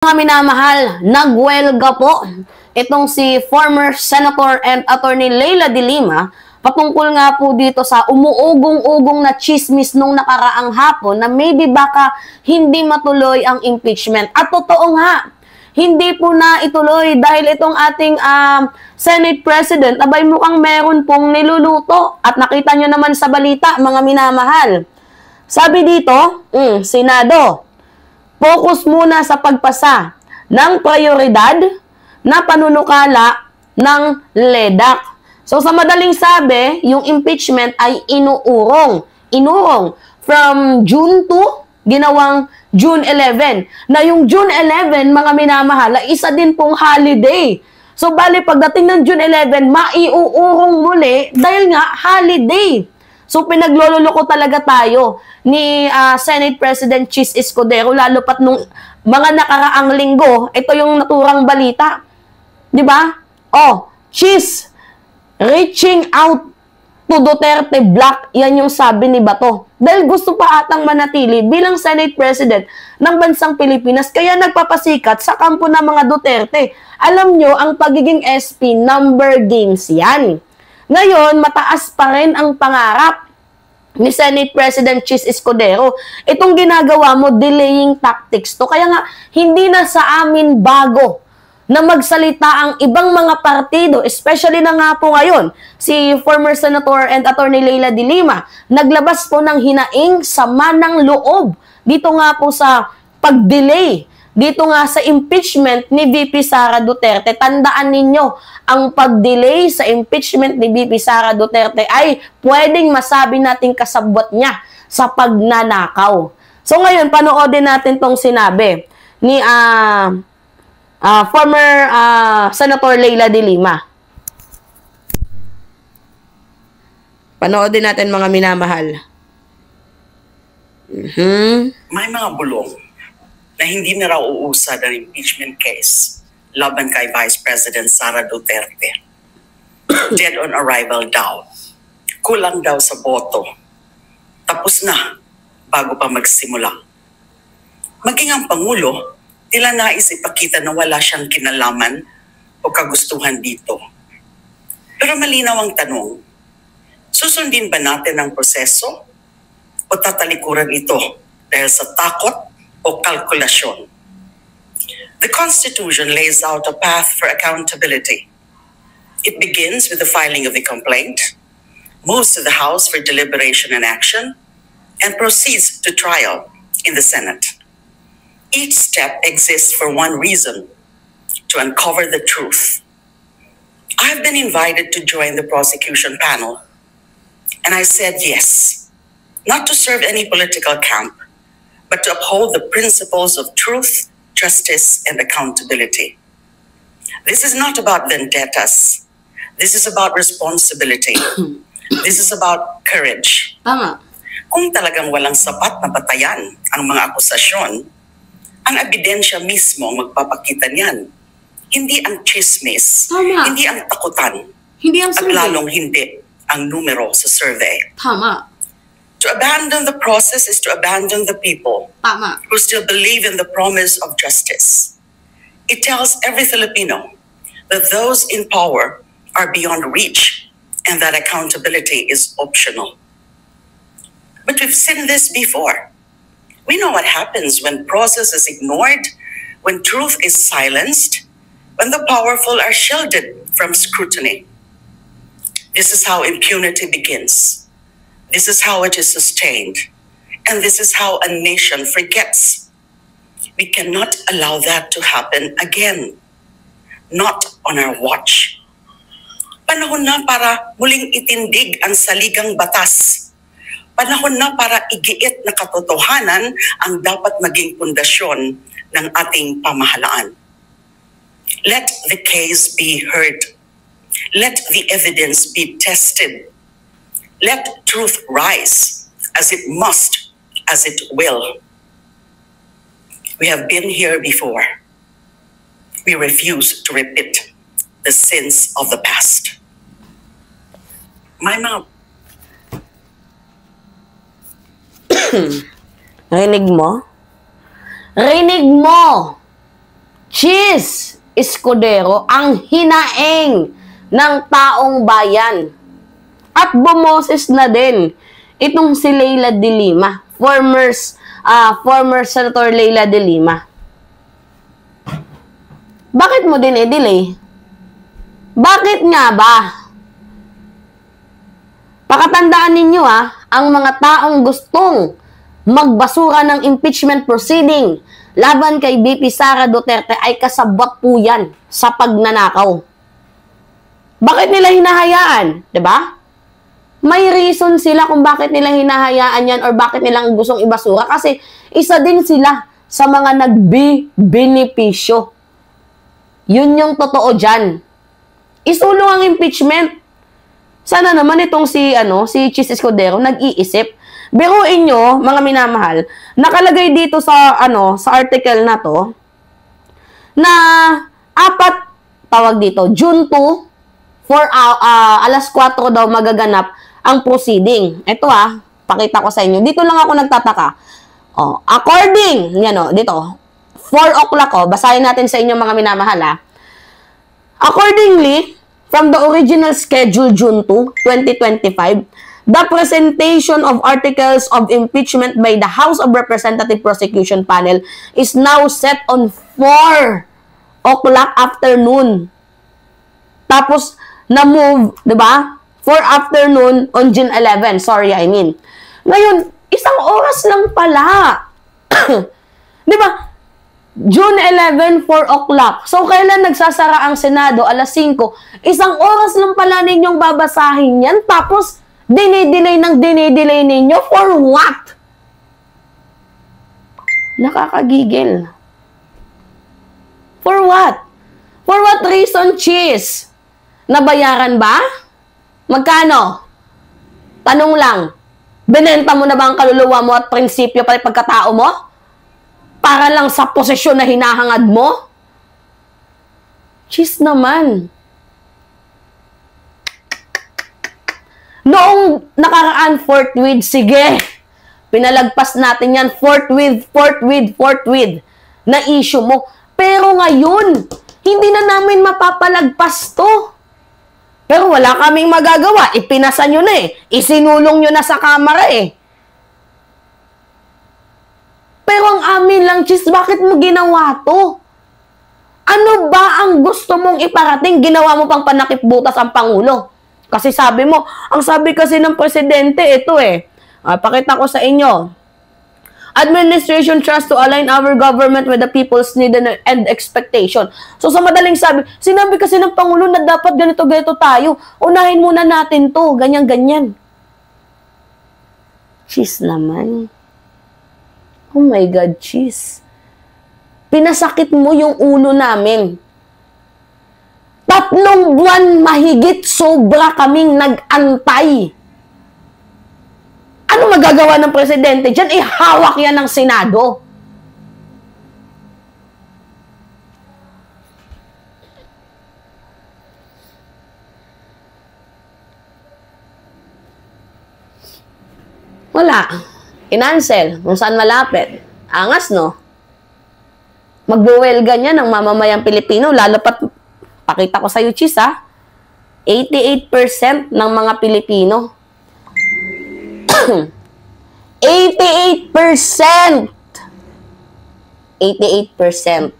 Mga minamahal, nagwelga po itong si former Senator and Attorney Leila de Lima patungkol nga po dito sa umuugong-ugong na chismis nung nakaraang hapon na maybe baka hindi matuloy ang impeachment. At totoo nga, hindi po na ituloy dahil itong ating Senate President, abay mukhang meron pong niluluto. At nakita nyo naman sa balita, mga minamahal. Sabi dito, Senado, focus muna sa pagpasa ng prioridad na panunukala ng LEDAC. So sa madaling sabi, yung impeachment ay inurong from June 2, ginawang June 11. Na yung June 11, mga minamahal, isa din pong holiday. So bali pagdating ng June 11, maiuurong muli dahil nga holiday. So pinagloloko talaga tayo ni Senate President Chis Escudero, lalo pat nung mga nakaraang linggo, ito yung naturang balita. 'Di ba? Chis reaching out to Duterte block, yan yung sabi ni Bato. Dahil gusto pa atang manatili bilang Senate President ng bansang Pilipinas, kaya nagpapasikat sa kampo ng mga Duterte. Alam nyo, ang pagiging SP, number games yan. Ngayon, mataas pa rin ang pangarap ni Senate President Chis Escudero. Itong ginagawa mo, delaying tactics to. Kaya nga, hindi na sa amin bago na magsalita ang ibang mga partido, especially na nga po ngayon, si former Senator and Attorney Leila de Lima, naglabas po ng hinaing sama ng loob dito nga po sa pag-delay dito nga sa impeachment ni VP Sara Duterte. Tandaan ninyo, ang pag-delay sa impeachment ni VP Sara Duterte ay pwedeng masabi nating kasabwat niya sa pagnanakaw. So ngayon, panoodin natin tong sinabi ni former Senator Leila de Lima. Panoodin natin, mga minamahal. May mga bulong na hindi na raw uusad ang impeachment case laban kay Vice President Sara Duterte. Dead on arrival daw. Kulang daw sa boto. Tapos na bago pa magsimula. Maging ang Pangulo, tila nais ipakita na wala siyang kinalaman o kagustuhan dito. Pero malinaw ang tanong, susundin ba natin ang proseso o tatalikuran ito dahil sa takot o kalkulasyon? The Constitution lays out a path for accountability. It begins with the filing of the complaint, moves to the House for deliberation and action, and proceeds to trial in the Senate. Each step exists for one reason: to uncover the truth. I have been invited to join the prosecution panel, and I said yes, not to serve any political camp, but to uphold the principles of truth, justice, and accountability. This is not about vendettas. This is about responsibility. This is about courage. Tama. Kung talagang walang sapat na batayan ang mga akusasyon, ang ebidensya mismo ang magpapakita niyan. Hindi ang chismis, Tama. hindi ang takutan, Hindi ang at survey. lalong hindi ang numero sa survey. Tama. To abandon the process is to abandon the people Tama. who still believe in the promise of justice. It tells every Filipino that those in power are beyond reach and that accountability is optional. But we've seen this before. We know what happens when process is ignored, when truth is silenced, when the powerful are shielded from scrutiny. This is how impunity begins. This is how it is sustained. And this is how a nation forgets. We cannot allow that to happen again. Not on our watch. Panahon na para muling itindig ang saligang batas. Panahon na para igiit na katotohanan ang dapat maging pundasyon ng ating pamahalaan. Let the case be heard. Let the evidence be tested. Let truth rise, as it must, as it will. We have been here before. We refuse to repeat the sins of the past. My mom. Rinig mo? Rinig mo! Cheese Escudero ang hinaing ng taong bayan. At bumoses na din itong si Leila de Lima, former Senator Leila de Lima. Bakit mo din i-delay? Bakit nga ba? Pakatandaan ninyo ang mga taong gustong magbasura ng impeachment proceeding laban kay BP Sara Duterte ay kasabwat po yan sa pagnanakaw. Bakit nila hinahayaan? 'Di ba? May reason sila kung bakit nila hinahayaan yan or bakit nilang gustong ibasura kasi isa din sila sa mga nagbi-benepisyo. Yun yung totoo dyan. Isulong ang impeachment. Sana naman itong si Cheese Escudero nag-iisip. Biruin nyo, mga minamahal, nakalagay dito sa article na to na June 2 for alas 4 daw magaganap ang proceeding. Ito pakita ko sa inyo. Dito lang ako nagtataka. According, dito, 4 o'clock, basahin natin sa inyo mga minamahal Accordingly, from the original schedule June 2, 2025, the presentation of articles of impeachment by the House of Representative Prosecution Panel is now set on 4 o'clock afternoon. Tapos, na-move, di ba? 4 afternoon on June 11. Sorry, I mean. Ngayon, isang oras lang pala. Di ba? June 11, 4 o'clock. So, kailan nagsasara ang Senado? Alas 5. Isang oras lang pala ninyong babasahin yan. Tapos, dinidelay ninyo. For what? Nakakagigil. For what? For what reason, Cheese? Nabayaran ba? Magkano? Tanong lang. Binenta mo na ba ang kaluluwa mo at prinsipyo pati pagkatao mo? Para lang sa posisyon na hinahangad mo? Cheese naman. Noong nakaraan, forthwith, sige. Pinalagpas natin yan, forthwith, na issue mo. Pero ngayon, hindi na namin mapapalagpas to. Pero wala kaming magagawa. Ipinasa nyo na Isinulong nyo na sa kamara Pero ang amin lang, Cheese, bakit mo ginawa to? Ano ba ang gusto mong iparating? Ginawa mo pang panakip butas ang Pangulo. Kasi sabi mo, ang sabi kasi ng Presidente, ito pakita ko sa inyo. Administration trusts to align our government with the people's need and expectation. So sa madaling sinabi kasi ng Pangulo na dapat ganito-ganito tayo. Unahin muna natin to, ganyan-ganyan. Cheese naman. Oh my God, Cheese. Pinasakit mo yung ulo namin. 3 buwan mahigit sobra kaming nag-antay. Ano magagawa ng Presidente dyan? Hawak yan ng Senado. Wala. Inansel. Kung saan malapit. Angas, no? Magbuwelga niya ng mamamayang Pilipino. Lalo pat, pakita ko sa'yo, Cheese, 88% ng mga Pilipino. 88%! 88%.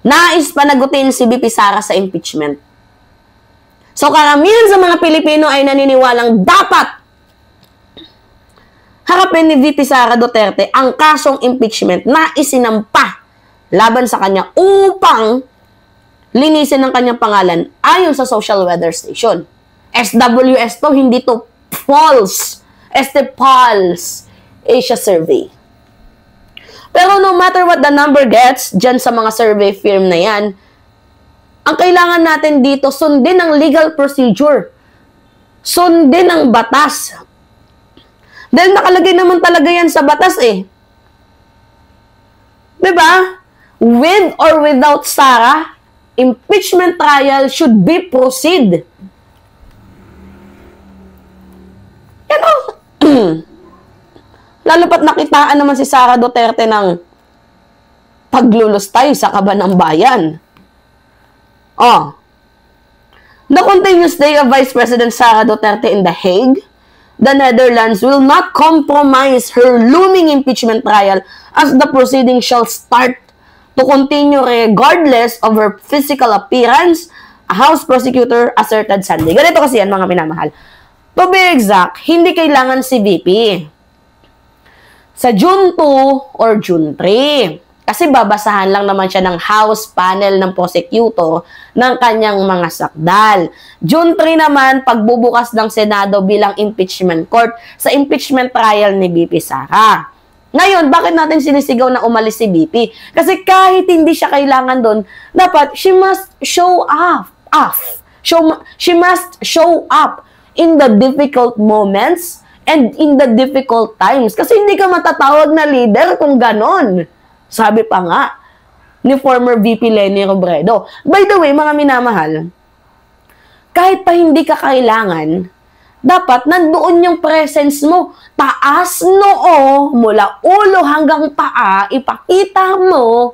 Nais panagutin si BP Sara sa impeachment. So, karamihan sa mga Pilipino ay naniniwalang dapat harapin ni VP Sara Duterte ang kasong impeachment na isinampa laban sa kanya upang linisin ang kanyang pangalan ayon sa Social Weather Station. SWS to, hindi to false. Pulse Asia Survey. Pero no matter what the number gets dyan sa mga survey firm na yan, ang kailangan natin dito, sundin ang legal procedure. Sundin ang batas. Dahil nakalagay naman talaga yan sa batas Diba? With or without Sara, impeachment trial should be proceed. Lalo pat nakitaan naman si Sara Duterte ng paglulustay sa kaban ng bayan. Oh. The continuous stay of Vice President Sara Duterte in The Hague, the Netherlands, will not compromise her looming impeachment trial as the proceedings shall start to continue regardless of her physical appearance, a House prosecutor asserted Sunday. Ganito kasi yan, mga minamahal. To be exact, hindi kailangan si VP sa June 2 or June 3. Kasi babasahan lang naman siya ng House panel ng prosecutor ng kanyang mga sakdal. June 3 naman, pagbubukas ng Senado bilang impeachment court sa impeachment trial ni VP Sara. Ngayon, bakit natin sinisigaw na umalis si VP? Kasi kahit hindi siya kailangan doon, dapat she must show up. She must show up in the difficult moments and in the difficult times. Kasi hindi ka matatawag na leader kung ganon. Sabi pa nga ni former VP Leni Robredo. By the way, mga minamahal, kahit pa hindi ka kailangan, dapat nandoon yung presence mo. Taas noo, mula ulo hanggang paa, ipakita mo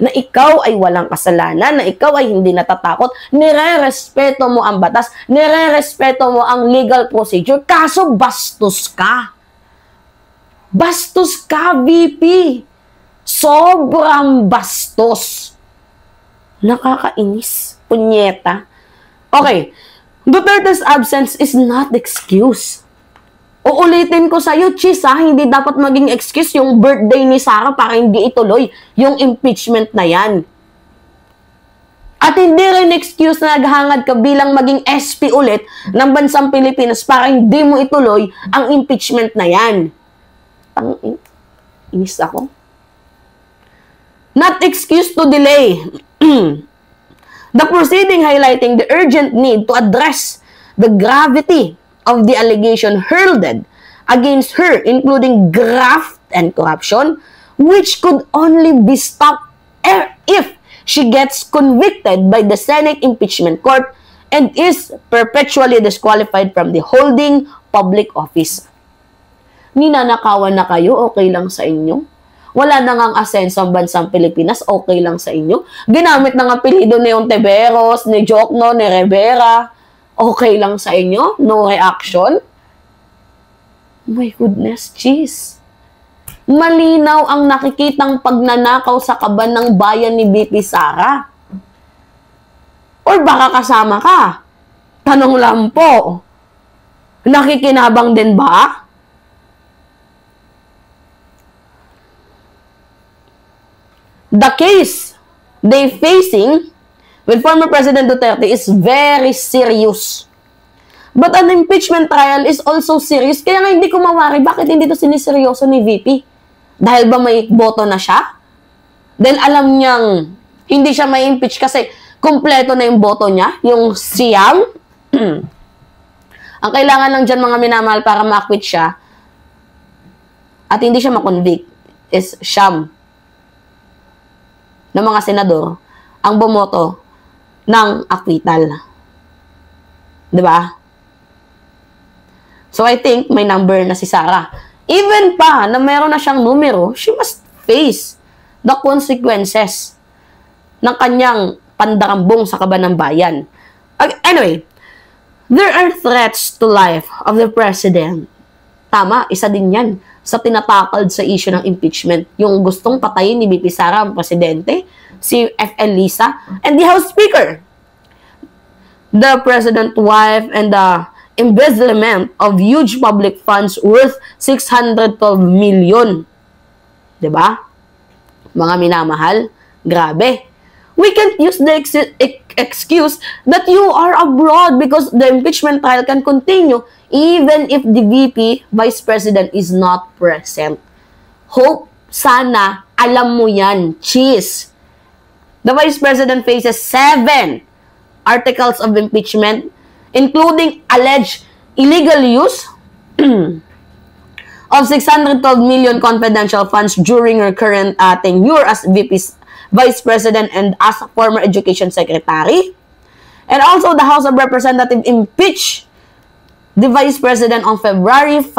na ikaw ay walang kasalanan, na ikaw ay hindi natatakot, nire-respeto mo ang batas, nire-respeto mo ang legal procedure, kaso bastos ka. Bastos ka, VP. Sobrang bastos. Nakakainis. Punyeta. Okay. Duterte's absence is not excuse. Uulitin ko sa'yo, Chis, ha? Hindi dapat maging excuse yung birthday ni Sara para hindi ituloy yung impeachment na yan. At hindi rin excuse na naghangad ka bilang maging SP ulit ng bansang Pilipinas para hindi mo ituloy ang impeachment na yan. Inis ako. Not excuse to delay. The proceeding highlighting the urgent need to address the gravity of the allegation hurled against her, including graft and corruption, which could only be stopped if she gets convicted by the Senate impeachment court and is perpetually disqualified from the holding public office. Ninanakawan na kayo, okay lang sa inyo? Wala na ngang asenso ang bansang Pilipinas, okay lang sa inyo? Ginamit na ng apelido ni Ontiveros, ni Jokno, ni Rivera, okay lang sa inyo? No reaction? My goodness, jeez. Malinaw ang nakikitang pagnanakaw sa kaban ng bayan ni VP Sara. Or baka kasama ka? Tanong lang po. Nakikinabang din ba? The case they facing with former President Duterte is very serious. But an impeachment trial is also serious. Kaya nga hindi ko mawari, bakit hindi to siniseryoso ni VP? Dahil ba may boto na siya? Then alam niyang hindi siya may impeach kasi kumpleto na yung boto niya, yung siyam. Ang kailangan lang dyan, mga minamahal, para ma-acquit siya at hindi siya makonvict is siyam ng mga senador ang bumoto ng acquittal. Diba? So, I think may number na si Sara. Even pa na meron na siyang numero, she must face the consequences ng kanyang pandarambong sa kaban ng bayan. Anyway, there are threats to life of the president. Tama, isa din yan sa tinatakal sa issue ng impeachment. Yung gustong patayin ni VP Sara ang presidente, si F.L. Lisa, and the House Speaker. The president's wife and the embezzlement of huge public funds worth 612 million. Diba? Mga minamahal, grabe. We can't use the excuse that you are abroad because the impeachment trial can continue even if the VP, Vice President, is not present. Hope, sana, alam mo yan, cheese. The Vice President faces 7 articles of impeachment, including alleged illegal use of 612 million confidential funds during her current tenure as Vice President and as former Education Secretary. And also, the House of Representatives impeached the Vice President on February 5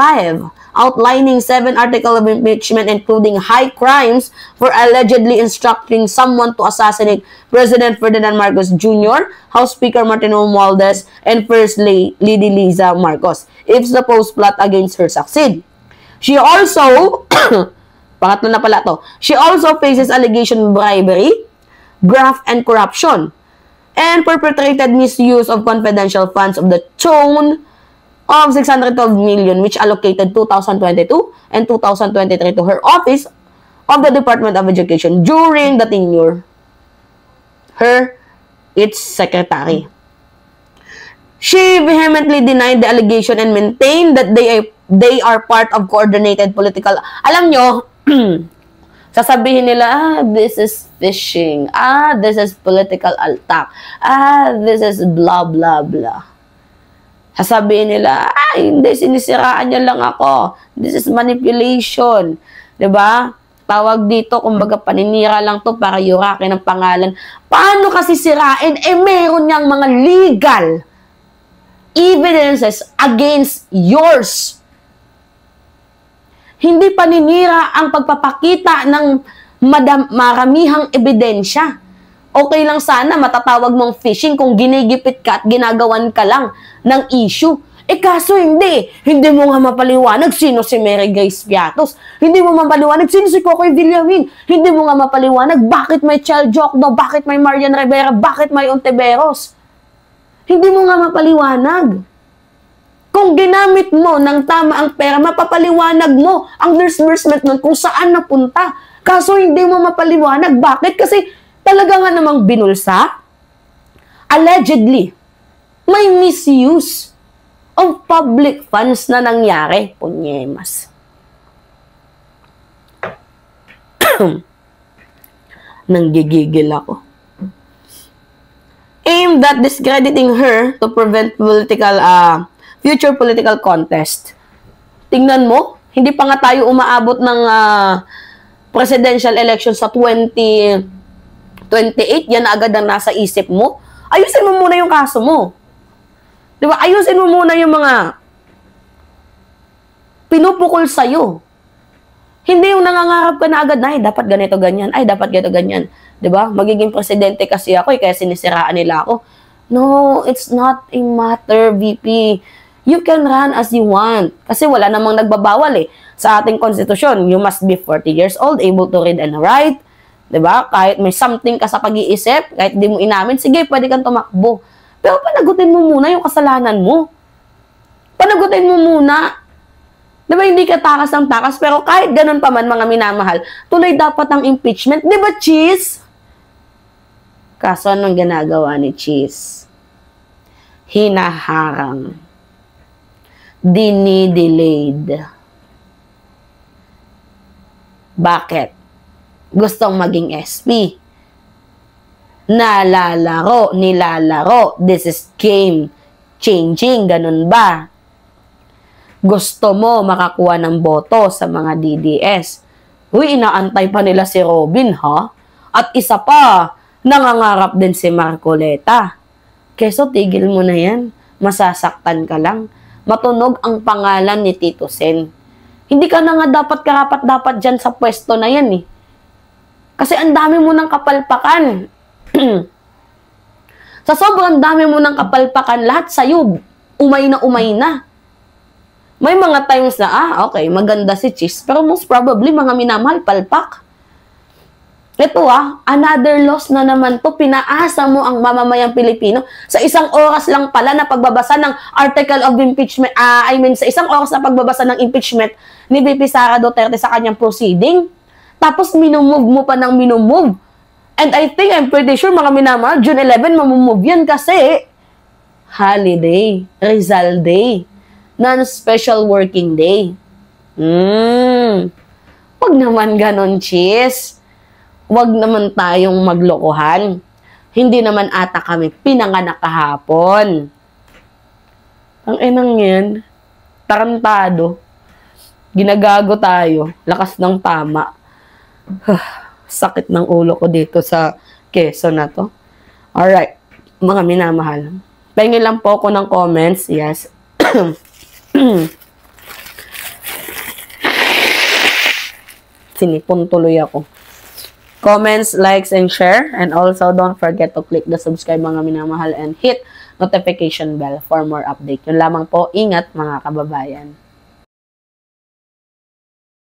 outlining 7 articles of impeachment including high crimes for allegedly instructing someone to assassinate President Ferdinand Marcos Jr., House Speaker Martin Romualdez, and First Lady Liza Marcos if the supposed plot against her succeed. She also, pangatlo na pala to, she also faces allegation of bribery, graft, and corruption, and perpetrated misuse of confidential funds of the tune of 612 million which allocated 2022 and 2023 to her office of the Department of Education during the tenure its secretary. She vehemently denied the allegation and maintained that they are part of coordinated political. Alam nyo, sasabihin nila, this is phishing. This is political attack. This is blah, blah, blah. Sasabihin nila, hindi, sinisiraan niya lang ako. This is manipulation. Diba? Tawag dito, kumbaga paninira lang to para yurakin ang pangalan. Paano kasi sirain? Meron niyang mga legal evidences against yours. Hindi paninira ang pagpapakita ng maramihang ebidensya. Okay lang sana matatawag mong phishing kung ginigipit ka at ginagawan ka lang ng issue. Kaso hindi. Hindi mo nga mapaliwanag sino si Mary Grace Piatos. Hindi mo mapaliwanag sino si Cocoy Villamin. Hindi mo nga mapaliwanag bakit may Chel Jokno, bakit may Marian Rivera, bakit may Ontiveros. Hindi mo nga mapaliwanag. Kung ginamit mo ng tama ang pera, mapapaliwanag mo ang disbursement nun kung saan napunta. Kaso hindi mo mapaliwanag. Bakit? Kasi talaga nga namang binulsa. Allegedly, may misuse of public funds na nangyari. Punyemas. Nanggigigil ako. Aimed at discrediting her to prevent future political contest. Tingnan mo, hindi pa nga tayo umaabot ng presidential election sa 2028, yan agad ang nasa isip mo. Ayusin mo muna yung kaso mo. Diba? Ayusin mo muna yung mga pinupukol sa'yo. Hindi yung nangangarap ka na agad na, dapat ganito, ganyan. Ay, dapat ganito, ganyan. Diba? Magiging presidente kasi ako, kaya sinisiraan nila ako. No, it's not a matter, VP. You can run as you want. Kasi wala namang nagbabawal sa ating konstitusyon. You must be 40 years old, able to read and write. Diba? Kahit may something ka sa pag-iisip, kahit di mo inamin, sige, pwede kang tumakbo. Pero panagutin mo muna yung kasalanan mo. Panagutin mo muna. Diba, hindi ka takas ng takas, pero kahit ganun pa man, mga minamahal, tuloy dapat ang impeachment. Diba, Cheese? Kaso anong ginagawa ni Cheese? Hinaharang. Dinidelayed. Bakit? Gustong maging SP. Nilalaro. This is game changing. Ganun ba? Gusto mo makakuha ng boto sa mga DDS. Uy, inaantay pa nila si Robin, ha? At isa pa, nangangarap din si Marcoleta. Keso, tigil mo na yan. Masasaktan ka lang. Matunog ang pangalan ni Tito Sen. Hindi ka na nga dapat dyan sa pwesto na yan, Kasi ang dami mo ng kapalpakan. Sa sobrang dami mo ng kapalpakan, lahat sa'yo, umay na. May mga times na, okay, maganda si Cheese, pero most probably, mga minamahal, palpak. Ito another loss na naman to. Pinaasa mo ang mamamayang Pilipino sa isang oras lang pala na pagbabasa ng article of impeachment, sa isang oras na pagbabasa ng impeachment ni VP Sara Duterte sa kanyang proceeding. Tapos minumove mo pa ng minumove. And I'm pretty sure mga minamahal, June 11, mamumove yan kasi holiday, Rizal Day, non-special working day. Wag naman ganon, Cheese. Wag naman tayong maglokohan. Hindi naman ata kami pinanganak kahapon. Ang inang yan, tarantado. Ginagago tayo. Lakas ng tama. Sakit ng ulo ko dito sa Quezon na to. Alright, mga minamahal. Pengi lang po ako ng comments. Yes. Sinipon tuloy ako. Comments, likes, and share. And also, don't forget to click the subscribe mga minamahal and hit notification bell for more update. Yun lamang po. Ingat mga kababayan.